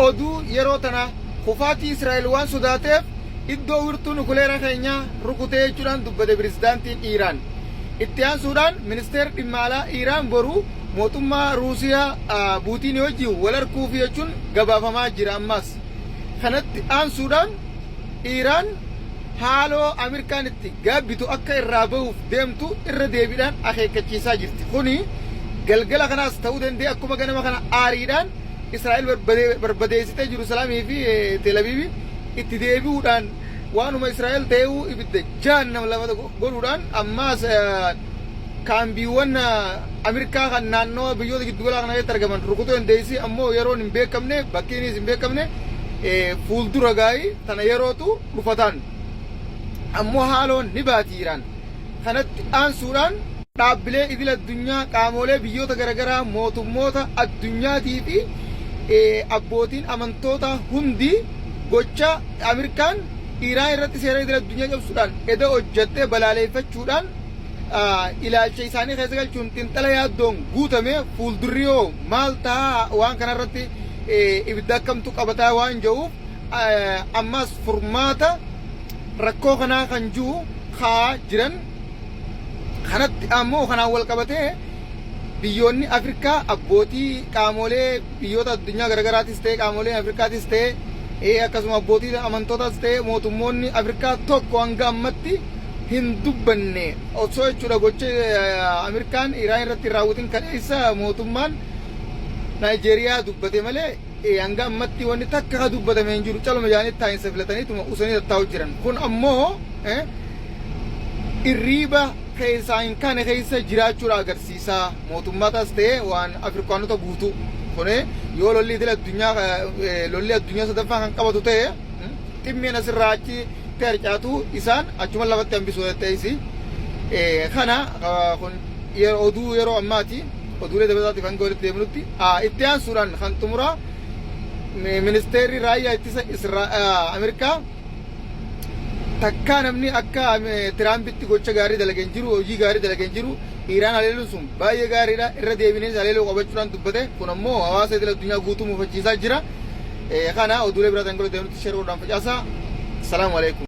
oduu yeroo tana kufaatii Israa'el waan sodaateef iddoo wirtuu nukuleera keenya rukutee jechuudhaan dubbate pirezidaantiin Iiraan. Itti aansuudhaan ministeerri dhimma alaa Iiraan boru mootummaa Ruusiyaa Puutiin wajjin wal arguuf jechuun gabaafamaa jira ammas. Kanatti aansuudhaan Iiraan haaloo Ameerikaan itti gaabbitu akka irraa bahuuf deemtu irra deebiidhaan akeekkachiisaa jirti. Kuni galgala kanaas ta'uu danda'e akkuma ganama kana aariidhaan Israa'el barbadeessitee Yerusaalemii fi Tel Aviv itti deebi'uudhaan waanuma Israa'el ta'uu ibidda jahannama lafa godhuudhaan ammas kaambiiwwan Ameerikaa kan naannoo biyyoota giddugala kanatti argaman rukutuu dandeessi ammoo yeroon hin beekamne bakkiinis hin beekamne fuuldura gaa'ii tana yerootu dhufataan ammoo haaloon ni baati Iiraan. Kanatti aansuudhaan dhaabbilee idil addunyaa qaamolee biyyoota garaagaraa mootummoota addunyaatii fi abbootiin amantoota hundi gocha Ameerikaan Iiraan irratti seera idil addunyaa cabsuudhaan eda hojjattee balaaleeffachuudhaan ilaalcha isaanii keessa galchuun xinxala yaaddoon guutame fuuldurriyoo maal ta'a waan kanarratti ibidda akkamtu qabataa waan jiruuf ammas furmaata rakkoo kanaa kan jiru kaa jiran kanatti ammoo kanaan wal qabatee biyyoonni Afrikaa abbootii qaamolee biyyoota addunyaa garaagaraatis ta'e qaamolee Afrikaatis ta'e akkasuma abbootii amantootas ta'e mootummoonni Afrikaa tokko hanga ammatti hin dubbanne osoo jechuudha gocha Ameerikaan Iiraan irratti raawwatin kaleessa mootummaan Naayijeeriyaa dubbate malee hanga ammatti wanni takka ka dubbatame hin jiru caluma jaanitti taa'insa filataniituma usanii tattaa'u jiran kun ammoo irriiba keessaa hin kaane keessa jiraachuudha agarsiisa mootummaatas ta'e waan Afrikaanota guutuu kune yoo lolli idil addunyaa sadaffaa kan qabatu ta'e ximmeen asirraa achi harcaatu isaan achuma lafatti hambisuu ta'isi kana kun oduu yeroo ammaati oduulee dabalaataatiif hanga walitti deemnutti itti aansuudhaan kan xumuraa ministeerri raayyaa ittisa Ameerikaa takkaa namni akka Tiraampitti gocha gaarii dalageen jiru hojii gaarii dalageen jiru Iiraan haleeluun sun baay'ee gaariidha irra deebinee haleeluu qabachuudhaan dubbate kun ammoo hawaasa idil addunyaa guutuu mufachiisaa jira kana oduulee biraatiin gara deemnutti sheeruudhaan facaasaa. Assalamu alaikum.